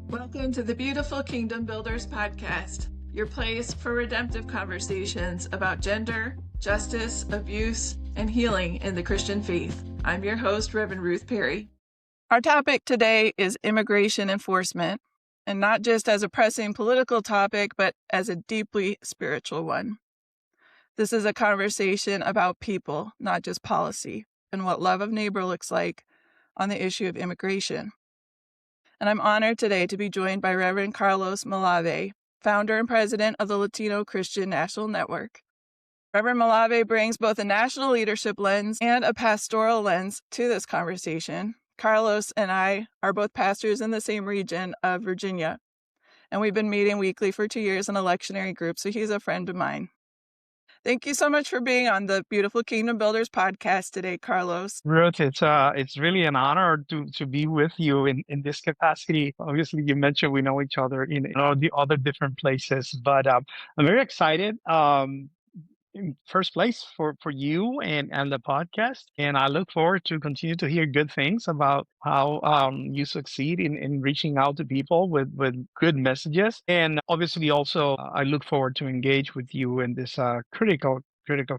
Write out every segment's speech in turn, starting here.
Welcome to the Beautiful Kingdom Builders podcast, your place for redemptive conversations about gender, justice, abuse, and healing in the Christian faith. I'm your host, Reverend Ruth Perry. Our topic today is immigration enforcement, and not just as a pressing political topic, but as a deeply spiritual one. This is a conversation about people, not just policy, and what love of neighbor looks like on the issue of immigration. And I'm honored today to be joined by Reverend Carlos Malavé, founder and president of the Latino Christian National Network. Reverend Malavé brings both a national leadership lens and a pastoral lens to this conversation. Carlos and I are both pastors in the same region of Virginia, and we've been meeting weekly for 2 years in a lectionary group, so he's a friend of mine. Thank you so much for being on the Beautiful Kingdom Builders podcast today, Carlos. Ruth, it's really an honor to be with you in this capacity. Obviously, you mentioned we know each other in the other different places, but I'm very excited. In first place for you and the podcast, and I look forward to continue to hear good things about how you succeed in reaching out to people with good messages. And obviously, also I look forward to engage with you in this critical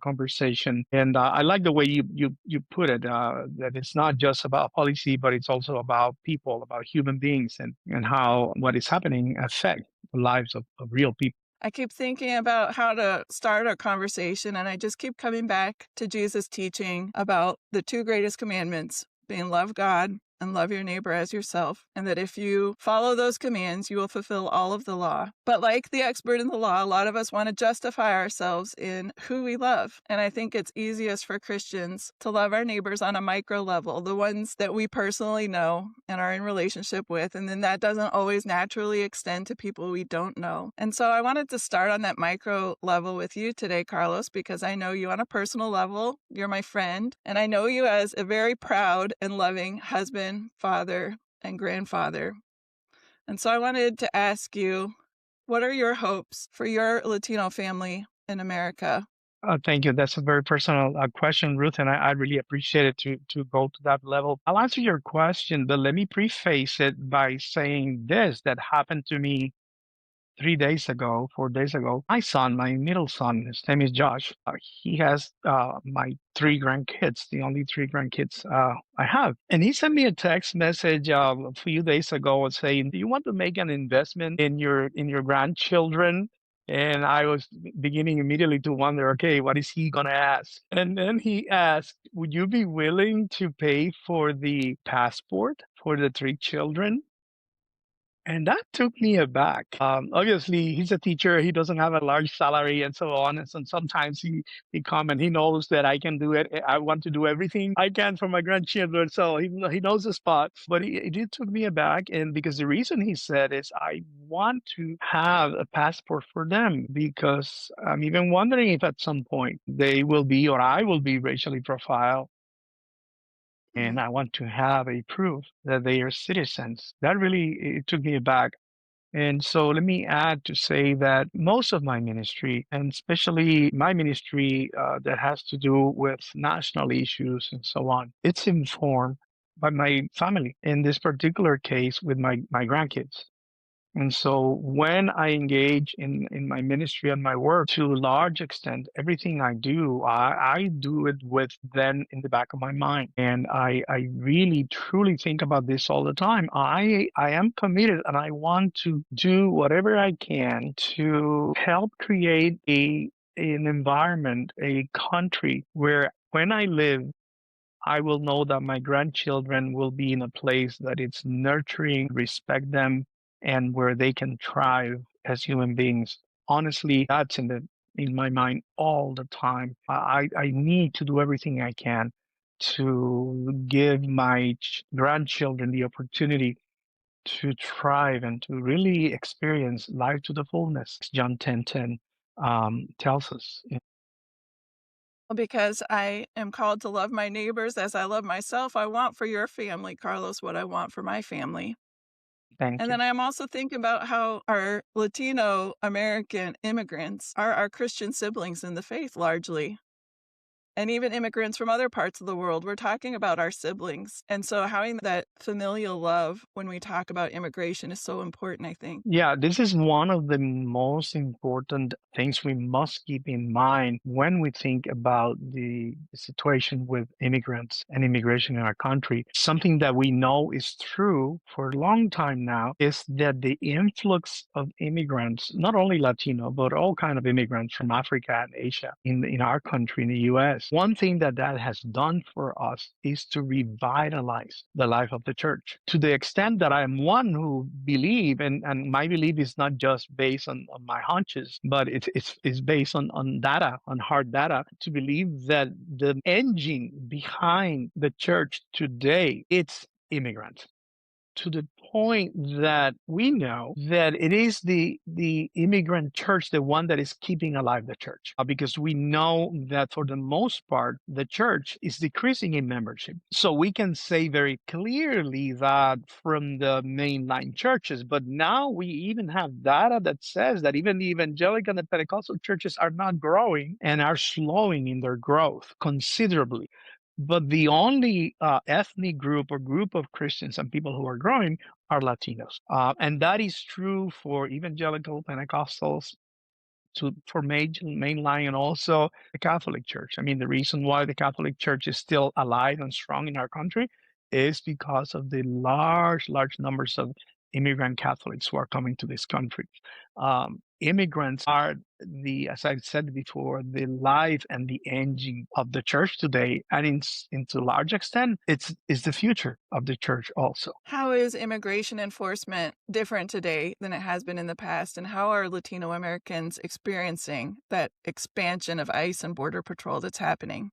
conversation. And I like the way you put it, that it's not just about policy, but it's also about people, about human beings, and how what is happening affect the lives of real people. I keep thinking about how to start our conversation, and I just keep coming back to Jesus' teaching about the two greatest commandments, being love God and love your neighbor as yourself, and that if you follow those commands, you will fulfill all of the law. But like the expert in the law, a lot of us want to justify ourselves in who we love. And I think it's easiest for Christians to love our neighbors on a micro level, the ones that we personally know and are in relationship with. And then that doesn't always naturally extend to people we don't know. And so I wanted to start on that micro level with you today, Carlos, because I know you on a personal level. You're my friend. And I know you as a very proud and loving husband, father, and grandfather. And so I wanted to ask you, what are your hopes for your Latino family in America? Thank you. That's a very personal question, Ruth, and I really appreciate it to go to that level. I'll answer your question, but let me preface it by saying this that happened to me 4 days ago. My son, my middle son, his name is Josh. He has my 3 grandkids, the only 3 grandkids I have. And he sent me a text message a few days ago saying, "Do you want to make an investment in your grandchildren?" And I was beginning immediately to wonder, okay, what is he going to ask? And then he asked, "Would you be willing to pay for the passport for the 3 children?" And that took me aback. Obviously, he's a teacher. He doesn't have a large salary and so on. And so sometimes he come and he knows that I can do it. I want to do everything I can for my grandchildren. So he knows the spot. But it did took me aback. And because the reason he said is, I want to have a passport for them because I'm even wondering if at some point they will be or I will be racially profiled. And I want to have a proof that they are citizens. That really it took me aback. And so let me add to say that most of my ministry, and especially my ministry that has to do with national issues and so on, it's informed by my family. In this particular case, with my grandkids. And so when I engage in my ministry and my work, to a large extent, everything I do, I do it with them in the back of my mind. And I really, truly think about this all the time. I am committed and I want to do whatever I can to help create an environment, a country where when I live, I will know that my grandchildren will be in a place that it's nurturing, respect them, and where they can thrive as human beings. Honestly, that's in my mind all the time. I need to do everything I can to give my grandchildren the opportunity to thrive and to really experience life to the fullness. John 10:10 tells us. Because I am called to love my neighbors as I love myself, I want for your family, Carlos, what I want for my family. Thank you. Then I'm also thinking about how our Latino American immigrants are our Christian siblings in the faith largely. and even immigrants from other parts of the world. We're talking about our siblings. And so having that familial love when we talk about immigration is so important, I think. Yeah, this is one of the most important things we must keep in mind when we think about the situation with immigrants and immigration in our country. Something that we know is true for a long time now is that the influx of immigrants, not only Latino, but all kind of immigrants from Africa and Asia in our country, in the US, one thing that has done for us is to revitalize the life of the church to the extent that I am one who believe, and my belief is not just based on my hunches, but it's based on data, on hard data, to believe that the engine behind the church today, it's immigrants. To the point that we know that it is the immigrant church, the one that is keeping alive the church, because we know that for the most part, the church is decreasing in membership. So we can say very clearly that from the mainline churches, but now we even have data that says that even the evangelical and the Pentecostal churches are not growing and are slowing in their growth considerably. But the only ethnic group or group of Christians and people who are growing are Latinos. And that is true for evangelical Pentecostals, for mainline, and also the Catholic Church. I mean, the reason why the Catholic Church is still alive and strong in our country is because of the large numbers of immigrant Catholics who are coming to this country. Immigrants are as I've said before, the life and the engine of the church today, and to a large extent, it's the future of the church also. How is immigration enforcement different today than it has been in the past, and how are Latino Americans experiencing that expansion of ICE and Border Patrol that's happening?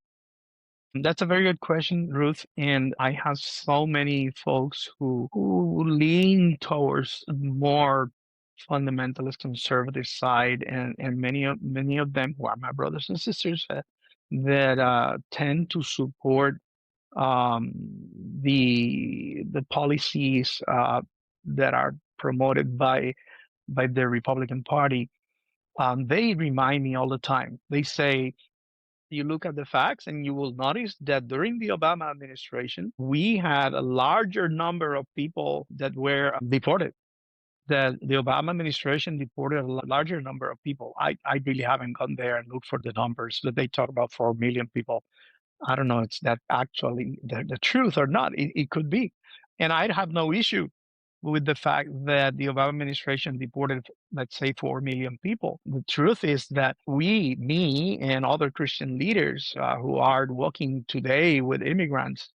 That's a very good question, Ruth. And I have so many folks who lean towards more fundamentalist conservative side, and many of them who are my brothers and sisters that tend to support the policies that are promoted by the Republican Party. They remind me all the time. They say, you look at the facts and you will notice that during the Obama administration, we had a larger number of people that were deported. That the Obama administration deported a larger number of people. I really haven't gone there and looked for the numbers, but they talk about 4 million people. I don't know if that's actually the truth or not. It could be. And I'd have no issue with the fact that the Obama administration deported, let's say, 4 million people. The truth is that me and other Christian leaders who are working today with immigrants,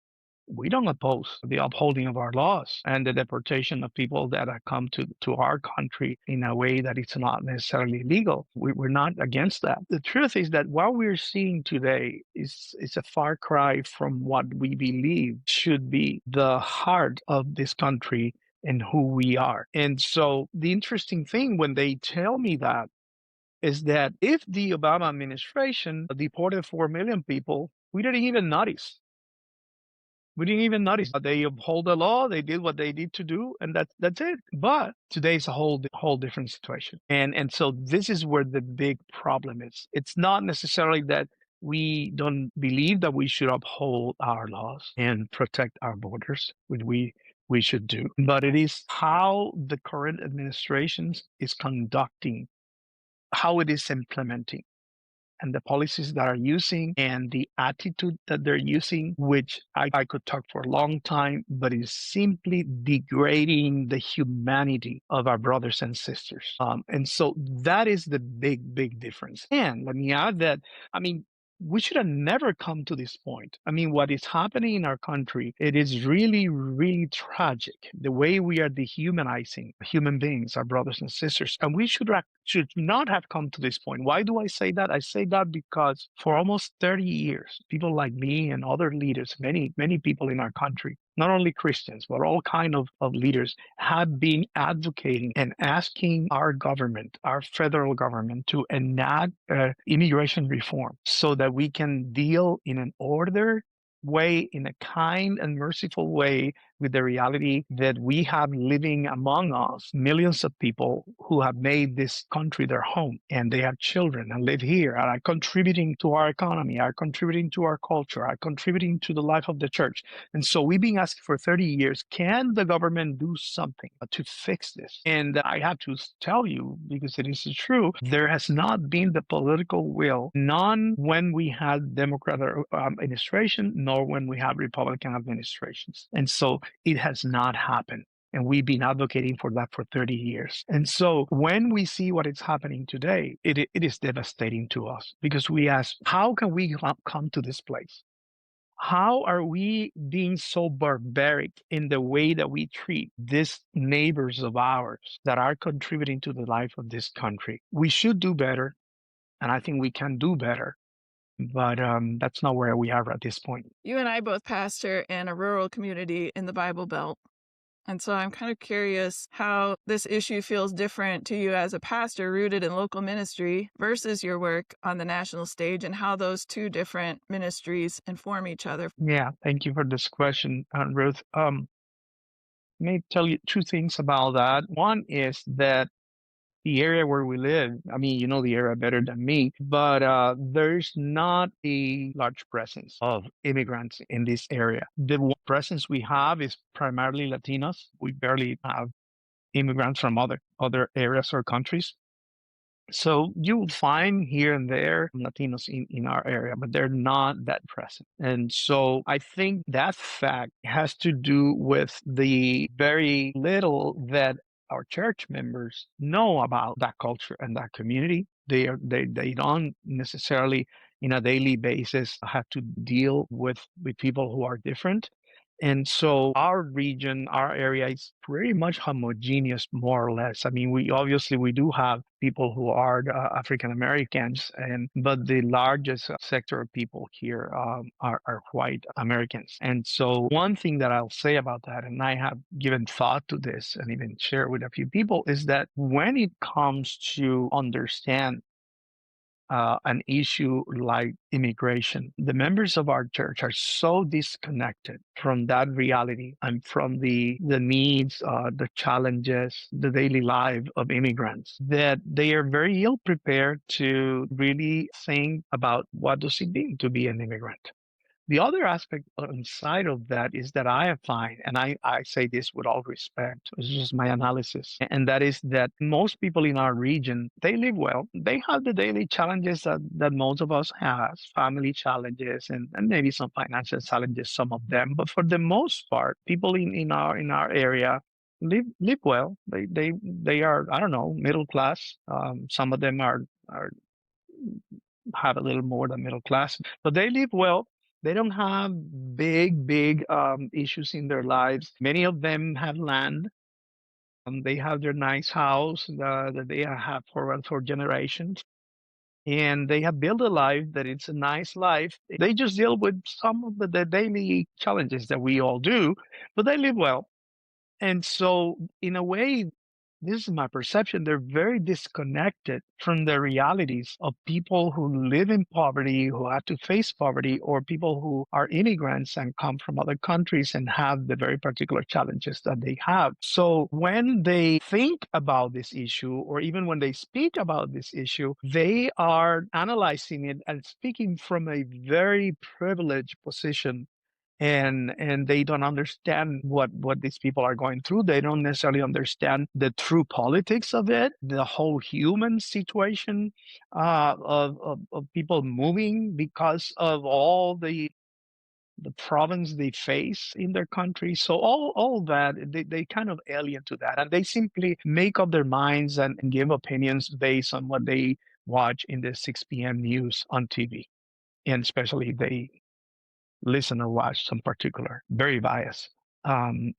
we don't oppose the upholding of our laws and the deportation of people that have come to our country in a way that it's not necessarily legal. We're not against that. The truth is that what we're seeing today is a far cry from what we believe should be the heart of this country and who we are. And so the interesting thing when they tell me that is that if the Obama administration deported 4 million people, we didn't even notice. We didn't even notice. They uphold the law. They did what they need to do, and that's it. But today's a whole different situation, and so this is where the big problem is. It's not necessarily that we don't believe that we should uphold our laws and protect our borders, which we should do, but it is how the current administration is conducting, how it is implementing, and the policies that are using and the attitude that they're using, which I could talk for a long time, but is simply degrading the humanity of our brothers and sisters. And so that is the big difference. And let me add that, I mean, we should have never come to this point. I mean, what is happening in our country, it is really tragic, the way we are dehumanizing human beings, our brothers and sisters. And we should not have come to this point. Why do I say that? I say that because for almost 30 years, people like me and other leaders, many people in our country, not only Christians, but all kind of leaders, have been advocating and asking our government, our federal government, to enact immigration reform so that we can deal in an order way, in a kind and merciful way, with the reality that we have living among us millions of people who have made this country their home, and they have children and live here and are contributing to our economy, are contributing to our culture, are contributing to the life of the church. And so we've been asking for 30 years, can the government do something to fix this? And I have to tell you, because it is true, there has not been the political will, none when we had Democratic administration, nor when we have Republican administrations. And so it has not happened. And we've been advocating for that for 30 years. And so when we see what is happening today, it is devastating to us, because we ask, how can we come to this place? How are we being so barbaric in the way that we treat these neighbors of ours that are contributing to the life of this country? We should do better, and I think we can do better. But that's not where we are at this point. You and I both pastor in a rural community in the Bible Belt. And so I'm kind of curious how this issue feels different to you as a pastor rooted in local ministry versus your work on the national stage, and how those two different ministries inform each other. Yeah, thank you for this question, Ruth. Let me tell you two things about that. One is that the area where we live, I mean, you know the area better than me, but there's not a large presence of immigrants in this area. The presence we have is primarily Latinos. We barely have immigrants from other areas or countries. So you will find here and there Latinos in our area, but they're not that present. And so I think that fact has to do with the very little that our church members know about that culture and that community. They don't necessarily in a daily basis have to deal with people who are different. And so our region, our area is pretty much homogeneous, more or less. I mean, we do have people who are African Americans, but the largest sector of people here are white Americans. And so one thing that I'll say about that, and I have given thought to this and even share with a few people, is that when it comes to understand an issue like immigration, the members of our church are so disconnected from that reality and from the needs, the challenges, the daily life of immigrants, that they are very ill prepared to really think about what does it mean to be an immigrant. The other aspect inside of that is that I find, and I say this with all respect, it's just my analysis, and that is that most people in our region, they live well. They have the daily challenges that most of us have, family challenges and maybe some financial challenges, some of them. But for the most part, people in our area live well. They are, I don't know, middle class. Some of them are have a little more than middle class, but they live well. They don't have big issues in their lives. Many of them have land. They have their nice house that they have for generations. And they have built a life that it's a nice life. They just deal with some of the daily challenges that we all do, but they live well. And so, in a way, this is my perception, they're very disconnected from the realities of people who live in poverty, who have to face poverty, or people who are immigrants and come from other countries and have the very particular challenges that they have. So when they think about this issue, or even when they speak about this issue, they are analyzing it and speaking from a very privileged position, and they don't understand what these people are going through. They don't necessarily understand the true politics of it, the whole human situation of people moving because of all the problems they face in their country. So all that, they kind of alien to that, and they simply make up their minds and give opinions based on what they watch in the 6 p.m. news on TV, and especially they listen or watch some particular, very biased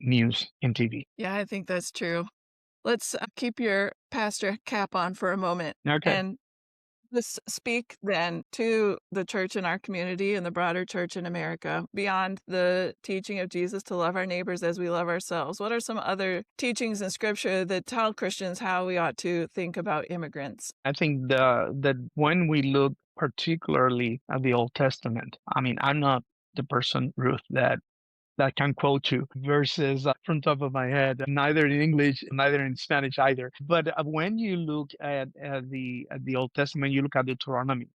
news in TV. Yeah, I think that's true. Let's keep your pastor cap on for a moment. Okay. And let's speak then to the church in our community and the broader church in America, beyond the teaching of Jesus to love our neighbors as we love ourselves. What are some other teachings in Scripture that tell Christians how we ought to think about immigrants? I think that when we look particularly at the Old Testament, I mean, I'm not the person, Ruth, that can quote you versus from top of my head, neither in English, neither in Spanish either. But when you look at the Old Testament, you look at Deuteronomy,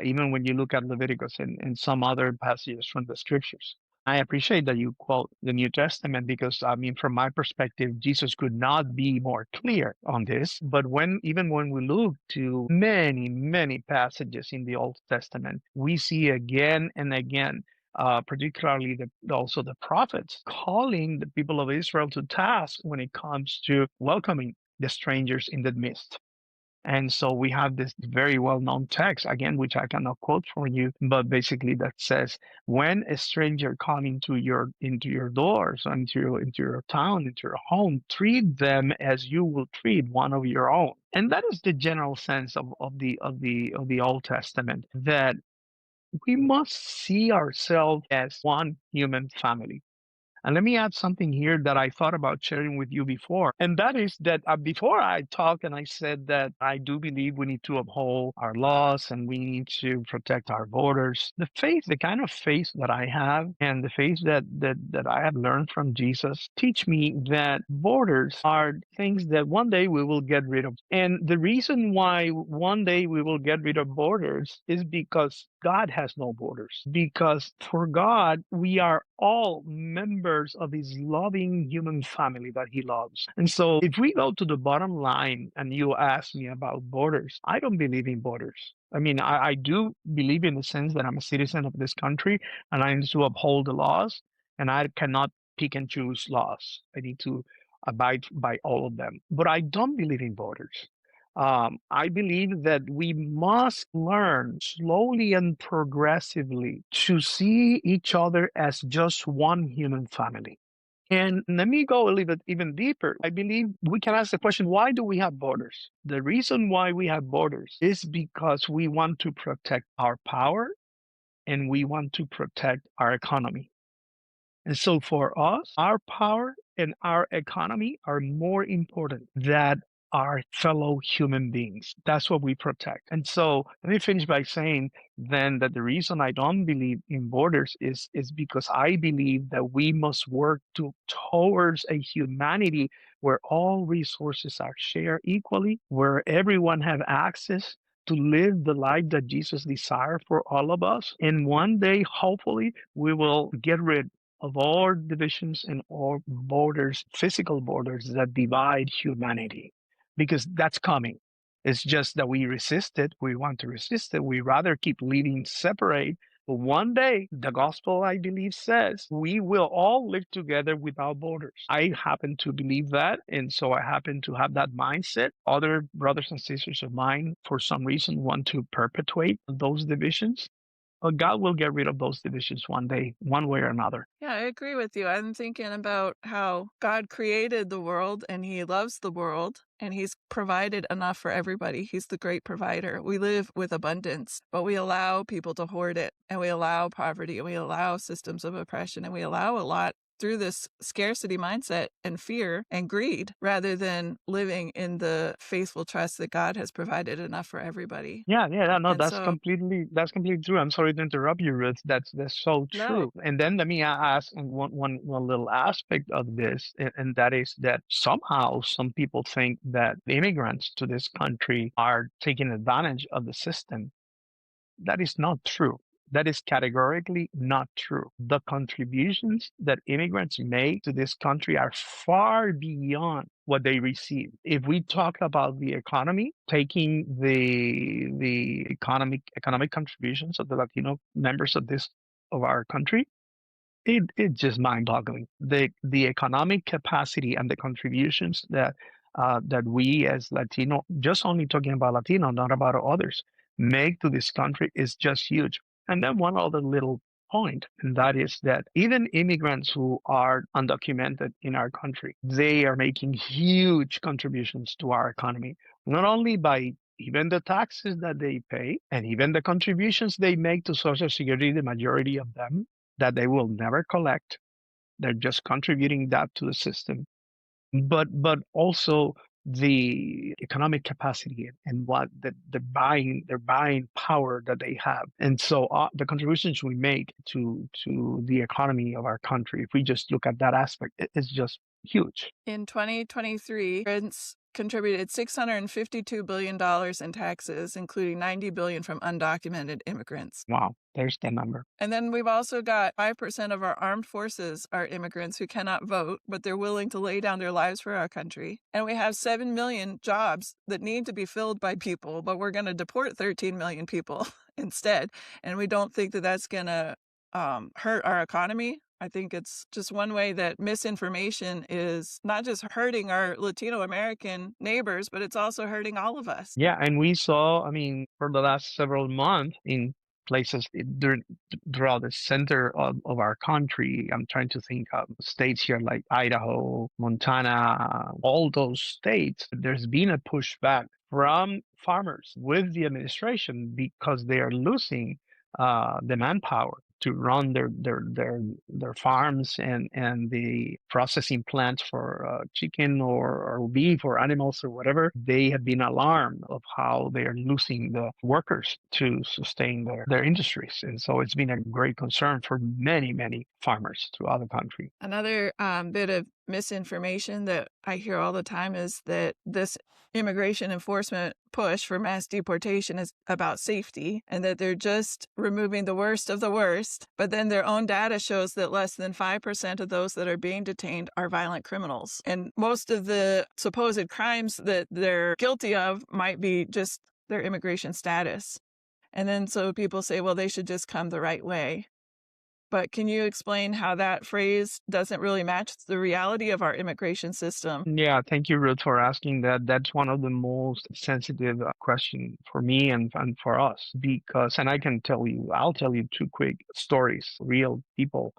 even when you look at Leviticus and some other passages from the scriptures. I appreciate that you quote the New Testament because, I mean, from my perspective, Jesus could not be more clear on this. But even when we look to many, many passages in the Old Testament, we see again and again particularly also the prophets, calling the people of Israel to task when it comes to welcoming the strangers in the midst. And so we have this very well-known text, again, which I cannot quote for you, but basically that says, when a stranger comes into your doors, into your town, into your home, treat them as you will treat one of your own. And that is the general sense of the Old Testament, that we must see ourselves as one human family. And let me add something here that I thought about sharing with you before. And that is that before I talked and I said that I do believe we need to uphold our laws and we need to protect our borders. The kind of faith that I have and the faith that I have learned from Jesus teach me that borders are things that one day we will get rid of. And the reason why one day we will get rid of borders is because God has no borders. Because for God, we are all members of his loving human family that he loves. And so if we go to the bottom line and you ask me about borders, I don't believe in borders. I mean, I do believe in the sense that I'm a citizen of this country and I need to uphold the laws and I cannot pick and choose laws. I need to abide by all of them. But I don't believe in borders. I believe that we must learn slowly and progressively to see each other as just one human family. And let me go a little bit even deeper. I believe we can ask the question, why do we have borders? The reason why we have borders is because we want to protect our power and we want to protect our economy. And so for us, our power and our economy are more important than our fellow human beings. That's what we protect. And so let me finish by saying then that the reason I don't believe in borders is because I believe that we must work towards a humanity where all resources are shared equally, where everyone have access to live the life that Jesus desired for all of us. And one day, hopefully, we will get rid of all divisions and all borders, physical borders that divide humanity, because that's coming. It's just that we resist it. We want to resist it. We rather keep living separate. But one day, the gospel, I believe, says we will all live together without borders. I happen to believe that. And so I happen to have that mindset. Other brothers and sisters of mine, for some reason, want to perpetuate those divisions. But God will get rid of those divisions one day, one way or another. Yeah, I agree with you. I'm thinking about how God created the world and he loves the world and he's provided enough for everybody. He's the great provider. We live with abundance, but we allow people to hoard it and we allow poverty and we allow systems of oppression and we allow a lot through this scarcity mindset and fear and greed rather than living in the faithful trust that God has provided enough for everybody. No, And that's so, completely true. I'm sorry to interrupt you, Ruth. That's so no, true. And then let me ask one little aspect of this, and that is that somehow some people think that the immigrants to this country are taking advantage of the system. That is not true. That is categorically not true. The contributions that immigrants make to this country are far beyond what they receive. If we talk about the economy, taking the economic contributions of the Latino members of our country, it's just mind-boggling. The economic capacity and the contributions that we as Latino, just only talking about Latino, not about others, make to this country is just huge. And then one other little point, and that is that even immigrants who are undocumented in our country, they are making huge contributions to our economy, not only by even the taxes that they pay and even the contributions they make to Social Security, the majority of them that they will never collect. They're just contributing that to the system. But also the economic capacity and what their buying power that they have. And so the contributions we make to the economy of our country, if we just look at that aspect, is just huge. In 2023, immigrants contributed $652 billion in taxes, including $90 billion from undocumented immigrants. Wow, there's the number. And then we've also got 5% of our armed forces are immigrants who cannot vote, but they're willing to lay down their lives for our country. And we have 7 million jobs that need to be filled by people, but we're going to deport 13 million people instead. And we don't think that that's going to hurt our economy. I think it's just one way that misinformation is not just hurting our Latino American neighbors, but it's also hurting all of us. Yeah, and we saw, for the last several months in places throughout the center of our country. I'm trying to think of states here like Idaho, Montana, all those states. There's been a pushback from farmers with the administration because they are losing the manpower to run their farms and the processing plants for chicken or beef or animals or whatever. They have been alarmed of how they are losing the workers to sustain their industries. And so it's been a great concern for many, many farmers throughout the country. Another bit of misinformation that I hear all the time is that this immigration enforcement push for mass deportation is about safety and that they're just removing the worst of the worst. But then their own data shows that less than 5% of those that are being detained are violent criminals. And most of the supposed crimes that they're guilty of might be just their immigration status. And then so people say, well, they should just come the right way. But can you explain how that phrase doesn't really match the reality of our immigration system? Yeah, thank you, Ruth, for asking that. That's one of the most sensitive questions for me and for us because, and I'll tell you 2 quick stories, real people.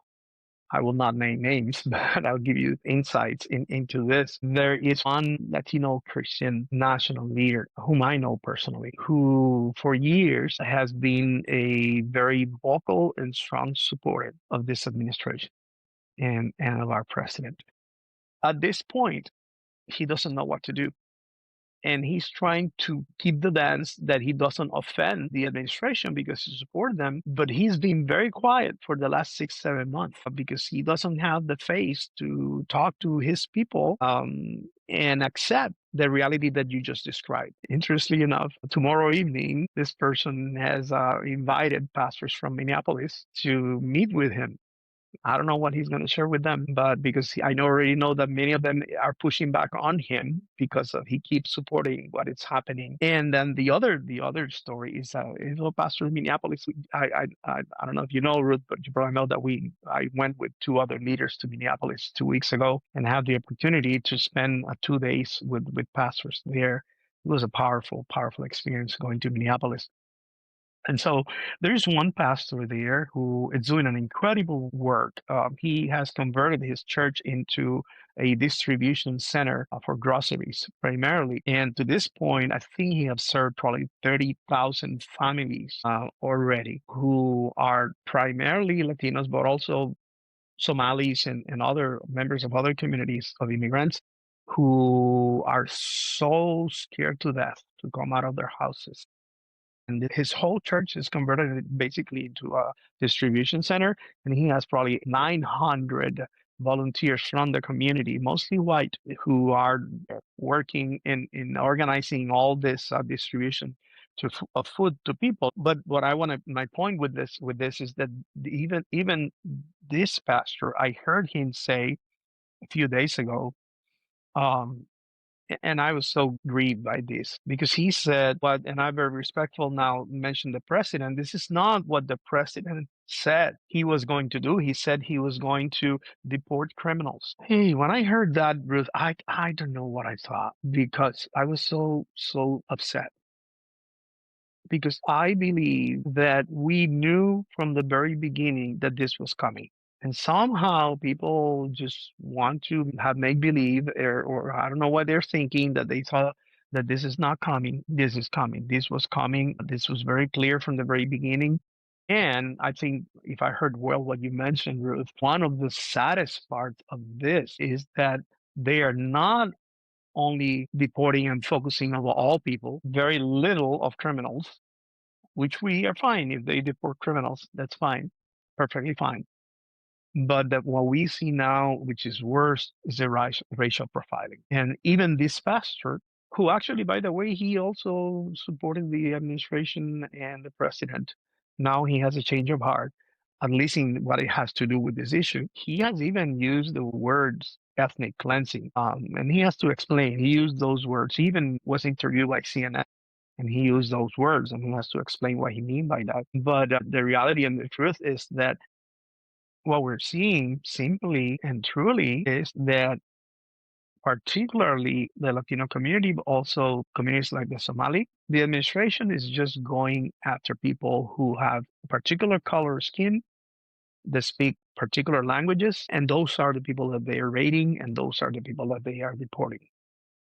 I will not name names, but I'll give you insights into this. There is one Latino Christian national leader whom I know personally, who for years has been a very vocal and strong supporter of this administration and of our president. At this point, he doesn't know what to do. And he's trying to keep the dance that he doesn't offend the administration because he supports them. But he's been very quiet for the last 6-7 months because he doesn't have the face to talk to his people and accept the reality that you just described. Interestingly enough, tomorrow evening, this person has invited pastors from Minneapolis to meet with him. I don't know what he's going to share with them, but because I already know that many of them are pushing back on him because he keeps supporting what is happening. And then the other story is a pastor in Minneapolis. I don't know if you know, Ruth, but you probably know that I went with 2 other leaders to Minneapolis 2 weeks ago and had the opportunity to spend 2 days with pastors there. It was a powerful experience going to Minneapolis. And so there's one pastor there who is doing an incredible work. He has converted his church into a distribution center for groceries primarily. And to this point, I think he has served probably 30,000 families already who are primarily Latinos, but also Somalis and other members of other communities of immigrants who are so scared to death to come out of their houses. And his whole church is converted basically into a distribution center. And he has probably 900 volunteers from the community, mostly white, who are working in organizing all this distribution of food to people. But what my point with this is that even this pastor, I heard him say a few days ago, and I was so grieved by this because he said, and I'm very respectful now, mentioned the president. This is not what the president said he was going to do. He said he was going to deport criminals. Hey, when I heard that, Ruth, I don't know what I thought because I was so upset. Because I believe that we knew from the very beginning that this was coming. And somehow people just want to have make-believe or I don't know what they're thinking, that they thought that this is not coming. This is coming. This was coming. This was very clear from the very beginning. And I think if I heard well what you mentioned, Ruth, one of the saddest parts of this is that they are not only deporting and focusing on all people, very little of criminals, which we are fine. If they deport criminals, that's fine, perfectly fine. But what we see now, which is worse, is the racial profiling. And even this pastor, who actually, by the way, he also supported the administration and the president. Now he has a change of heart, at least in what it has to do with this issue. He has even used the words ethnic cleansing, and he has to explain. He used those words. He even was interviewed by CNN. And he used those words, and he has to explain what he means by that. But the reality and the truth is that what we're seeing simply and truly is that particularly the Latino community, but also communities like the Somali, the administration is just going after people who have particular color skin, that speak particular languages, and those are the people that they are raiding, and those are the people that they are deporting.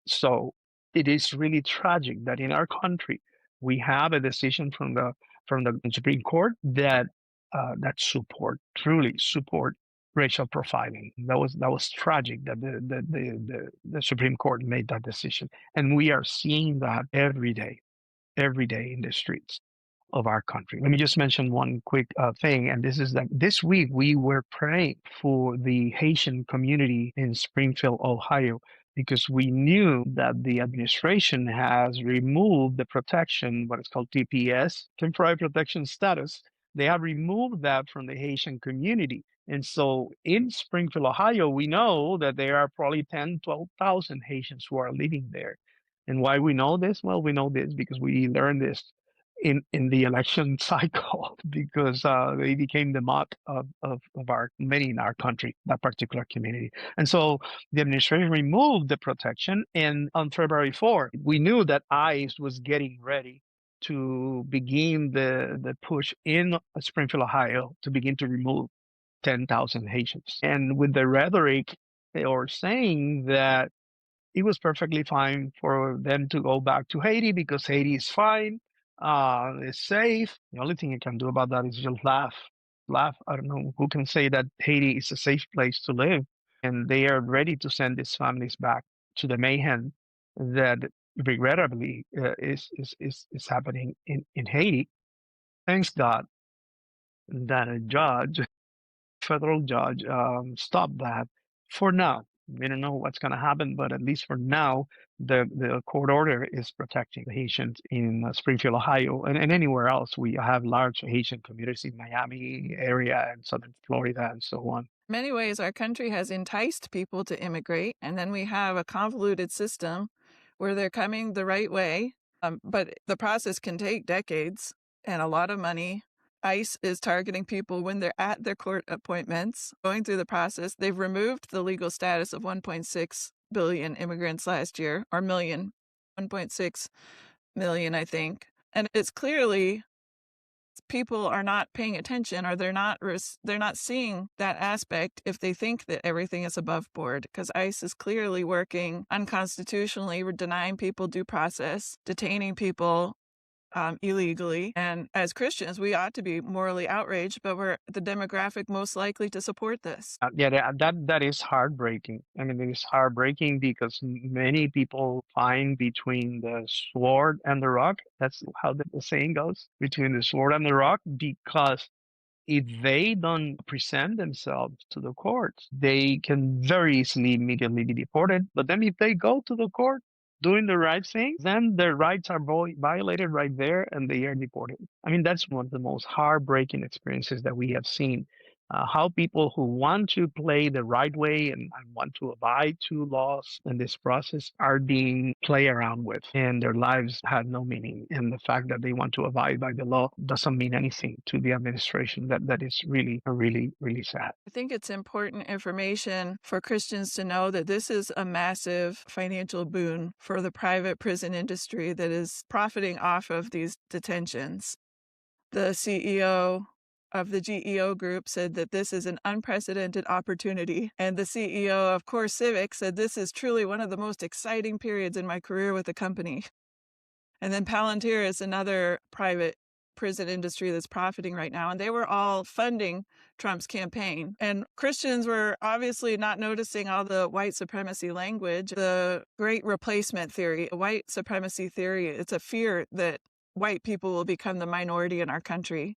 So it is really tragic that in our country we have a decision from the Supreme Court that truly support racial profiling. That was tragic that the Supreme Court made that decision, and we are seeing that every day in the streets of our country. Let me just mention one quick thing, and this is that this week we were praying for the Haitian community in Springfield, Ohio, because we knew that the administration has removed the protection, what is called TPS, temporary protection status. They have removed that from the Haitian community. And so in Springfield, Ohio, we know that there are probably 10, 12,000 Haitians who are living there. And why we know this? Well, we know this because we learned this in the election cycle, because they became the mock of our many in our country, that particular community. And so the administration removed the protection, and on February 4th, we knew that ICE was getting ready to begin the push in Springfield, Ohio, to begin to remove 10,000 Haitians. And with the rhetoric or saying that it was perfectly fine for them to go back to Haiti because Haiti is fine, it's safe. The only thing you can do about that is just laugh. Laugh. I don't know who can say that Haiti is a safe place to live. And they are ready to send these families back to the mayhem that regrettably is happening in Haiti. Thanks God that a judge, federal judge, stopped that for now. We don't know what's going to happen, but at least for now, the court order is protecting the Haitians in Springfield, Ohio, and anywhere else. We have large Haitian communities in Miami area and southern Florida and so on. In many ways, our country has enticed people to immigrate, and then we have a convoluted system where they're coming the right way, but the process can take decades and a lot of money. ICE is targeting people when they're at their court appointments, going through the process. They've removed the legal status of 1.6 billion immigrants last year, or million, 1.6 million, I think. And it's clearly people are not paying attention, or they're not seeing that aspect if they think that everything is above board, because ICE is clearly working unconstitutionally. We're denying people due process, detaining people illegally. And as Christians, we ought to be morally outraged, but we're the demographic most likely to support this. Yeah, that is heartbreaking. I mean, it is heartbreaking because many people find between the sword and the rock. That's how the saying goes, between the sword and the rock, because if they don't present themselves to the courts, they can very easily immediately be deported. But then if they go to the court doing the right thing, then their rights are violated right there and they are deported. I mean, that's one of the most heartbreaking experiences that we have seen. How people who want to play the right way and want to abide to laws in this process are being played around with, and their lives have no meaning. And the fact that they want to abide by the law doesn't mean anything to the administration. That is really, really, really sad. I think it's important information for Christians to know that this is a massive financial boon for the private prison industry that is profiting off of these detentions. The CEO of the GEO group said that this is an unprecedented opportunity. And the CEO of Core Civic said this is truly one of the most exciting periods in my career with the company. And then Palantir is another private prison industry that's profiting right now, and they were all funding Trump's campaign. And Christians were obviously not noticing all the white supremacy language, the great replacement theory, white supremacy theory. It's a fear that white people will become the minority in our country.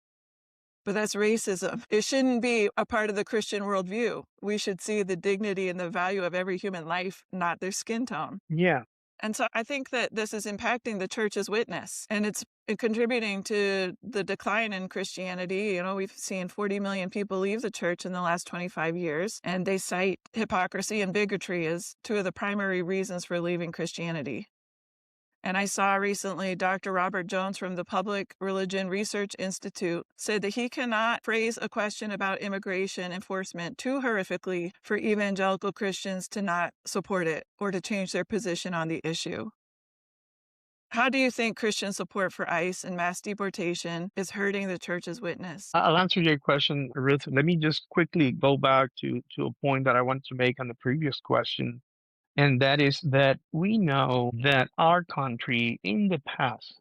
But that's racism. It shouldn't be a part of the Christian worldview. We should see the dignity and the value of every human life, not their skin tone. Yeah. And so I think that this is impacting the church's witness, and it's contributing to the decline in Christianity. You know, we've seen 40 million people leave the church in the last 25 years, and they cite hypocrisy and bigotry as two of the primary reasons for leaving Christianity. And I saw recently Dr. Robert Jones from the Public Religion Research Institute said that he cannot phrase a question about immigration enforcement too horrifically for evangelical Christians to not support it or to change their position on the issue. How do you think Christian support for ICE and mass deportation is hurting the church's witness? I'll answer your question, Ruth. Let me just quickly go back to a point that I wanted to make on the previous question. And that is that we know that our country in the past,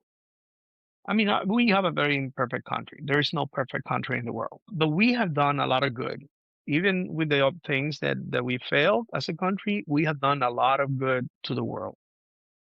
I mean, we have a very imperfect country. There is no perfect country in the world, but we have done a lot of good. Even with the things that we failed as a country, we have done a lot of good to the world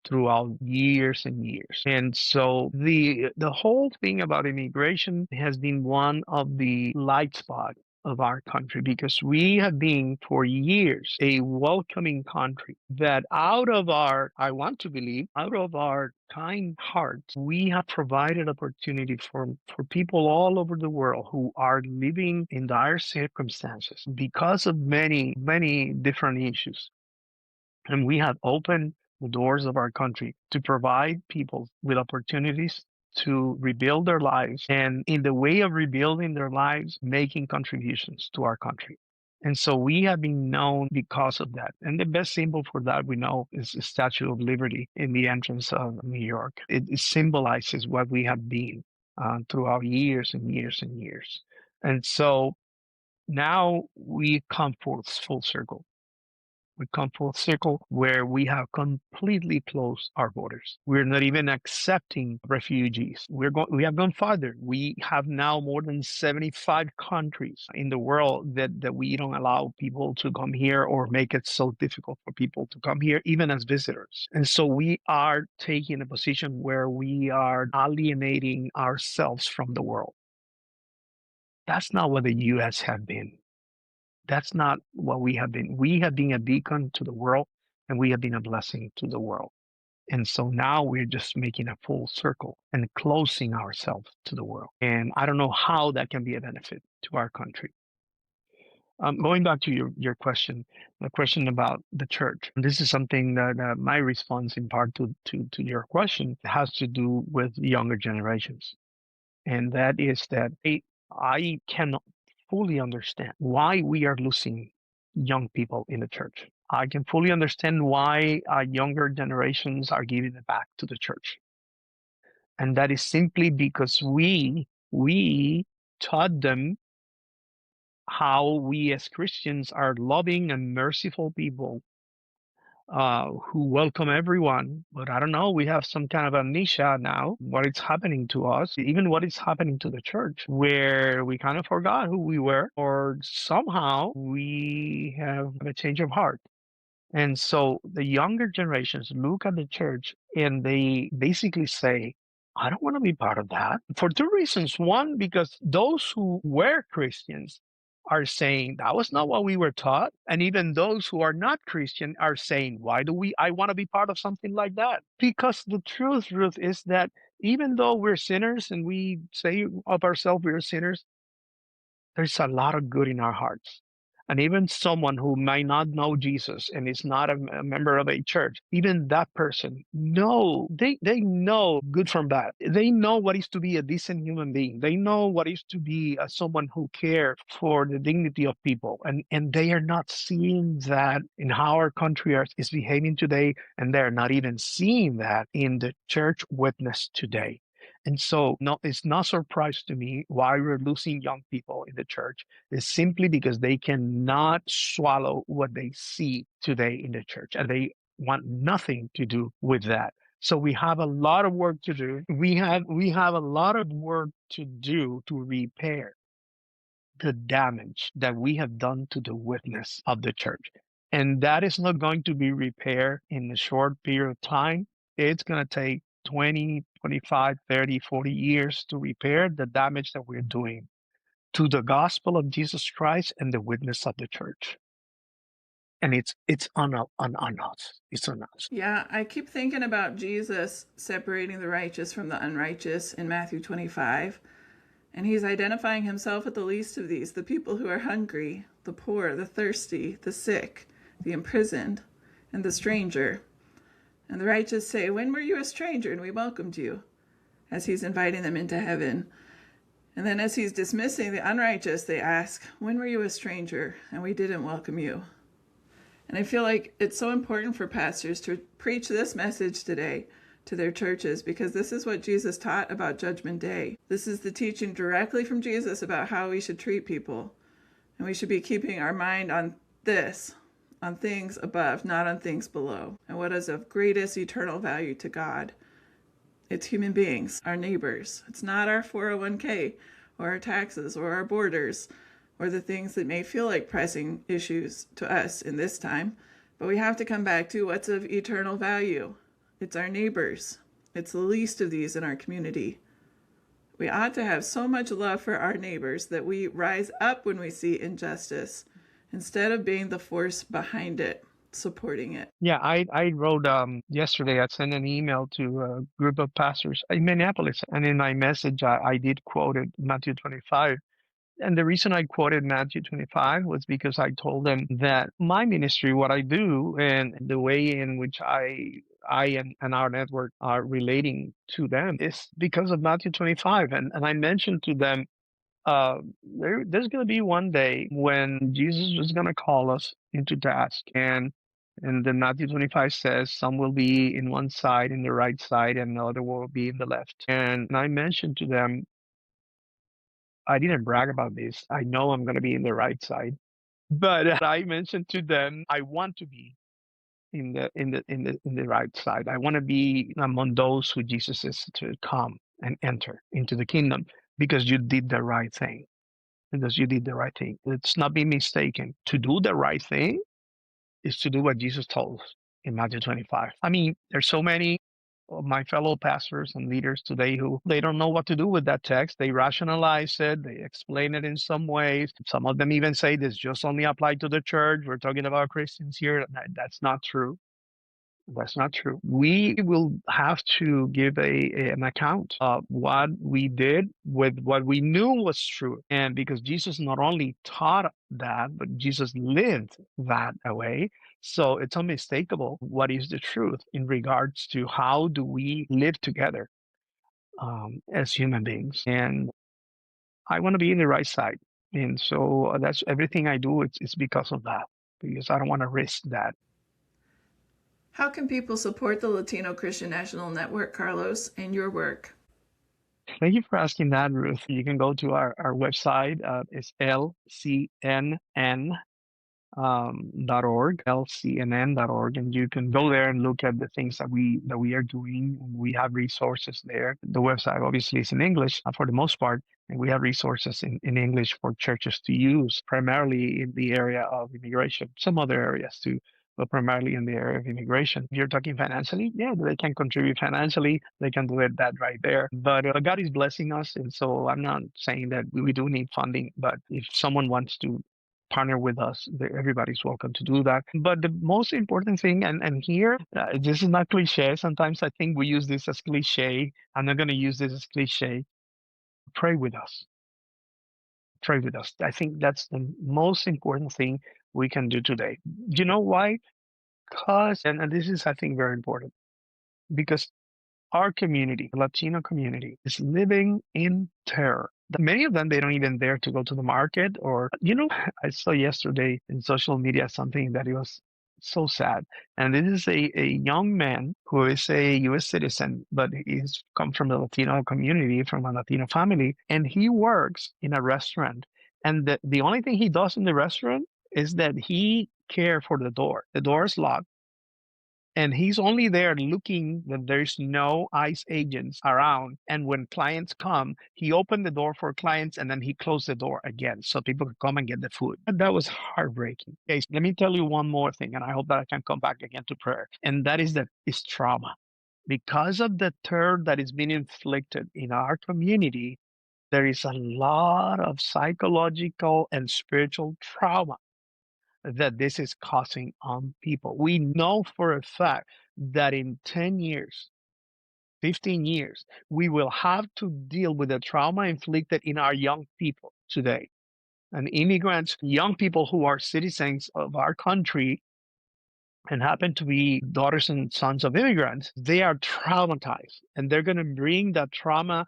throughout years and years. And so the whole thing about immigration has been one of the light spots of our country, because we have been for years a welcoming country that out of our, I want to believe, out of our kind hearts, we have provided opportunity for people all over the world who are living in dire circumstances because of many, many different issues. And we have opened the doors of our country to provide people with opportunities to rebuild their lives, and in the way of rebuilding their lives, making contributions to our country. And so we have been known because of that. And the best symbol for that we know is the Statue of Liberty in the entrance of New York. It symbolizes what we have been throughout years and years and years. And so now we come full circle. We come full circle where we have completely closed our borders. We're not even accepting refugees. We have gone farther. We have now more than 75 countries in the world that we don't allow people to come here, or make it so difficult for people to come here, even as visitors. And so we are taking a position where we are alienating ourselves from the world. That's not what the U.S. have been. That's not what we have been. We have been a beacon to the world, and we have been a blessing to the world. And so now we're just making a full circle and closing ourselves to the world. And I don't know how that can be a benefit to our country. Going back to your question, the question about the church. This is something that my response in part to your question has to do with younger generations. And that is that I cannot fully understand why we are losing young people in the church. I can fully understand why younger generations are giving it back to the church. And that is simply because we taught them how we as Christians are loving and merciful people who welcome everyone. But I don't know, we have some kind of amnesia now, what is happening to us, even what is happening to the church, where we kind of forgot who we were, or somehow we have a change of heart. And so the younger generations look at the church and they basically say, I don't want to be part of that, for two reasons. One, because those who were Christians are saying that was not what we were taught. And even those who are not Christian are saying, why do I want to be part of something like that? Because the truth, Ruth, is that even though we're sinners and we say of ourselves we're sinners, there's a lot of good in our hearts. And even someone who might not know Jesus and is not a member of a church, even that person, they know good from bad. They know what is to be a decent human being. They know what is to be someone who cares for the dignity of people. And they are not seeing that in how our country is behaving today. And they're not even seeing that in the church witness today. And so it's not surprise to me why we're losing young people in the church. It's simply because they cannot swallow what they see today in the church, and they want nothing to do with that. So we have a lot of work to do. We have a lot of work to do to repair the damage that we have done to the witness of the church. And that is not going to be repaired in a short period of time. It's going to take 20, 25, 30, 40 years to repair the damage that we're doing to the gospel of Jesus Christ and the witness of the church. And it's on us. It's on us. Yeah, I keep thinking about Jesus separating the righteous from the unrighteous in Matthew 25. And he's identifying himself with the least of these, the people who are hungry, the poor, the thirsty, the sick, the imprisoned, and the stranger. And the righteous say, "When were you a stranger and we welcomed you?" as he's inviting them into heaven. And then as he's dismissing the unrighteous, they ask, "When were you a stranger and we didn't welcome you?" And I feel like it's so important for pastors to preach this message today to their churches, because this is what Jesus taught about Judgment Day. This is the teaching directly from Jesus about how we should treat people. And we should be keeping our mind on this, on things above, not on things below. And what is of greatest eternal value to God? It's human beings, our neighbors. It's not our 401k or our taxes or our borders or the things that may feel like pressing issues to us in this time. But we have to come back to what's of eternal value. It's our neighbors. It's the least of these in our community. We ought to have so much love for our neighbors that we rise up when we see injustice instead of being the force behind it, supporting it. Yeah, I wrote yesterday, I sent an email to a group of pastors in Minneapolis. And in my message, I did quote it, Matthew 25. And the reason I quoted Matthew 25 was because I told them that my ministry, what I do, and the way in which I and our network are relating to them is because of Matthew 25. And I mentioned to them, there's going to be one day when Jesus is going to call us into task. And then Matthew 25 says, some will be in one side, in the right side, and the other will be in the left. And I mentioned to them, I didn't brag about this. I know I'm going to be in the right side, but I mentioned to them, I want to be in the right side. I want to be among those who Jesus is to come and enter into the kingdom because you did the right thing. Because you did the right thing. Let's not be mistaken. To do the right thing is to do what Jesus told us in Matthew 25. I mean, there's so many of my fellow pastors and leaders today who they don't know what to do with that text. They rationalize it. They explain it in some ways. Some of them even say this just only applied to the church. We're talking about Christians here. That's not true. That's not true. We will have to give an account of what we did with what we knew was true. And because Jesus not only taught that, but Jesus lived that way. So it's unmistakable what is the truth in regards to how do we live together as human beings. And I want to be in the right side. And so that's everything I do. It's because of that, because I don't want to risk that. How can people support the Latino Christian National Network, Carlos, and your work? Thank you for asking that, Ruth. You can go to our website. It's lcnn.org, lcnn.org, and you can go there and look at the things that we are doing. We have resources there. The website obviously is in English for the most part, and we have resources in English for churches to use, primarily in the area of immigration, some other areas too, but primarily in the area of immigration. If you're talking financially, yeah, they can contribute financially. They can do that right there. But God is blessing us, and so I'm not saying that we do need funding, but if someone wants to partner with us, everybody's welcome to do that. But the most important thing, and here, this is not cliche. Sometimes I think we use this as cliche. I'm not going to use this as cliche. Pray with us. Pray with us. I think that's the most important thing we can do today. You know why? Because, and this is, I think, very important, because our community, the Latino community, is living in terror. Many of them, they don't even dare to go to the market or, I saw yesterday in social media something that it was so sad. And this is a young man who is a U.S. citizen, but he's come from the Latino community, from a Latino family, and he works in a restaurant. And the only thing he does in the restaurant is that he cares for the door. The door is locked. And he's only there looking that there's no ICE agents around. And when clients come, he opened the door for clients and then he closed the door again so people could come and get the food. And that was heartbreaking. Okay, so let me tell you one more thing, and I hope that I can come back again to prayer. And that is trauma. Because of the terror that is being inflicted in our community, there is a lot of psychological and spiritual trauma that this is causing on people. We know for a fact that in 10 years, 15 years, we will have to deal with the trauma inflicted in our young people today. And immigrants, young people who are citizens of our country and happen to be daughters and sons of immigrants, they are traumatized and they're going to bring that trauma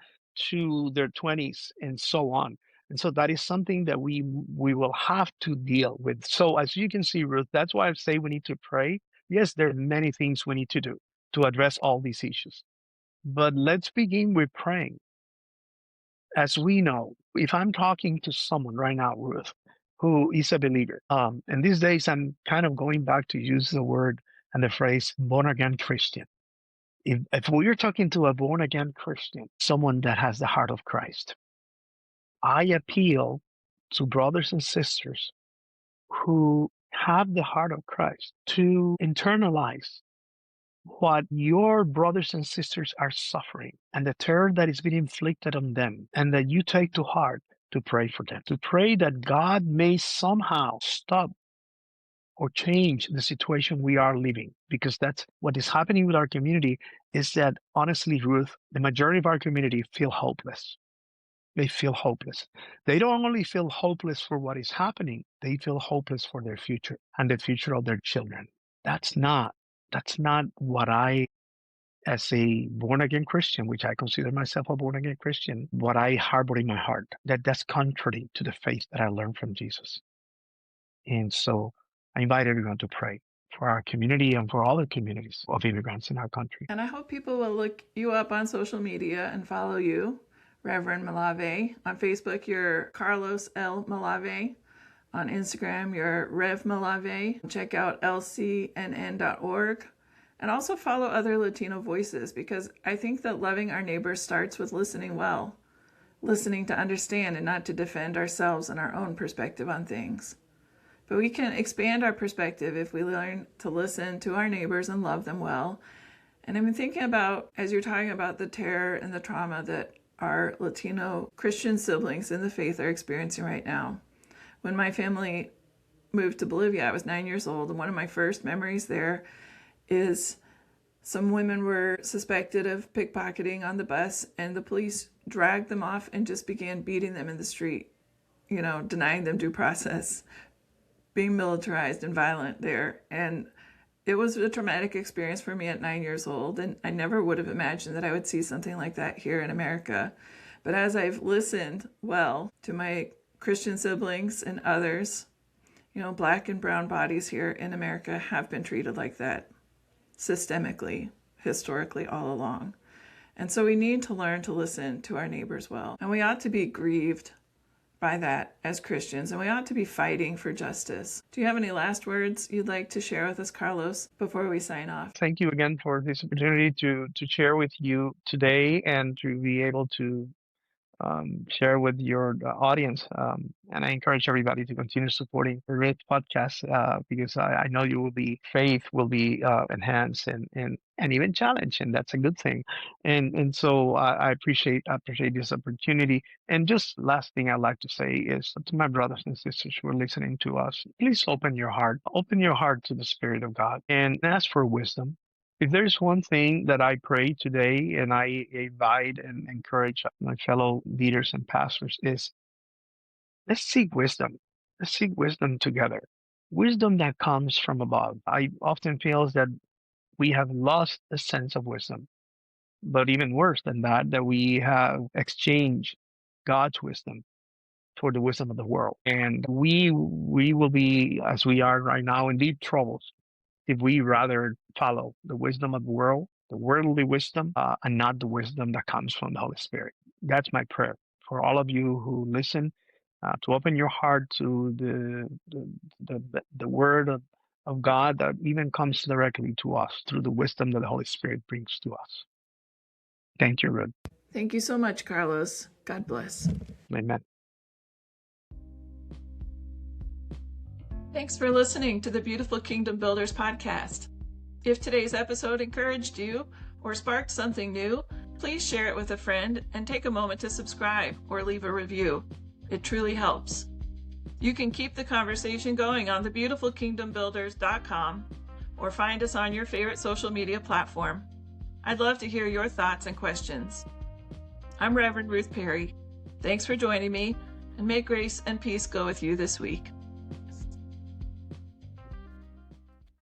to their 20s and so on. And so that is something that we will have to deal with. So as you can see, Ruth, that's why I say we need to pray. Yes, there are many things we need to do to address all these issues. But let's begin with praying. As we know, if I'm talking to someone right now, Ruth, who is a believer, and these days I'm kind of going back to use the word and the phrase born again Christian. If we're talking to a born again Christian, someone that has the heart of Christ, I appeal to brothers and sisters who have the heart of Christ to internalize what your brothers and sisters are suffering and the terror that is being inflicted on them, and that you take to heart to pray for them, to pray that God may somehow stop or change the situation we are living. Because that's what is happening with our community, is that honestly, Ruth, the majority of our community feel hopeless. They feel hopeless. They don't only feel hopeless for what is happening, they feel hopeless for their future and the future of their children. That's not what I, as a born again Christian, which I consider myself a born again Christian, what I harbor in my heart. That's contrary to the faith that I learned from Jesus. And so I invite everyone to pray for our community and for all the communities of immigrants in our country. And I hope people will look you up on social media and follow you, Reverend Malavé. On Facebook, you're Carlos L. Malavé. On Instagram, you're Rev Malavé. Check out lcnn.org. And also follow other Latino voices, because I think that loving our neighbors starts with listening well, listening to understand and not to defend ourselves and our own perspective on things. But we can expand our perspective if we learn to listen to our neighbors and love them well. And I've been thinking about, as you're talking about the terror and the trauma that our Latino Christian siblings in the faith are experiencing right now. When my family moved to Bolivia, I was 9 years old, and one of my first memories there is some women were suspected of pickpocketing on the bus, and the police dragged them off and just began beating them in the street, denying them due process, being militarized and violent there. And it was a traumatic experience for me at 9 years old, and I never would have imagined that I would see something like that here in America. But as I've listened well to my Christian siblings and others, Black and brown bodies here in America have been treated like that systemically, historically, all along. And so we need to learn to listen to our neighbors well. And we ought to be grieved by that as Christians, and we ought to be fighting for justice. Do you have any last words you'd like to share with us, Carlos, before we sign off? Thank you again for this opportunity to share with you today and to be able to share with your audience. And I encourage everybody to continue supporting the Red podcast because I know faith will be enhanced and even challenged, and that's a good thing. And so I appreciate this opportunity. And just last thing I'd like to say is to my brothers and sisters who are listening to us, please open your heart to the Spirit of God and ask for wisdom. If there's one thing that I pray today, and I invite and encourage my fellow leaders and pastors, is let's seek wisdom. Let's seek wisdom together. Wisdom that comes from above. I often feel that we have lost a sense of wisdom. But even worse than that we have exchanged God's wisdom for the wisdom of the world. And we will be, as we are right now, in deep troubles if we rather follow the wisdom of the world, the worldly wisdom, and not the wisdom that comes from the Holy Spirit. That's my prayer for all of you who listen, to open your heart to the word of of God that even comes directly to us through the wisdom that the Holy Spirit brings to us. Thank you, Ruth. Thank you so much, Carlos. God bless. Amen. Thanks for listening to the Beautiful Kingdom Builders podcast. If today's episode encouraged you or sparked something new, please share it with a friend and take a moment to subscribe or leave a review. It truly helps. You can keep the conversation going on thebeautifulkingdombuilders.com or find us on your favorite social media platform. I'd love to hear your thoughts and questions. I'm Reverend Ruth Perry. Thanks for joining me, and may grace and peace go with you this week.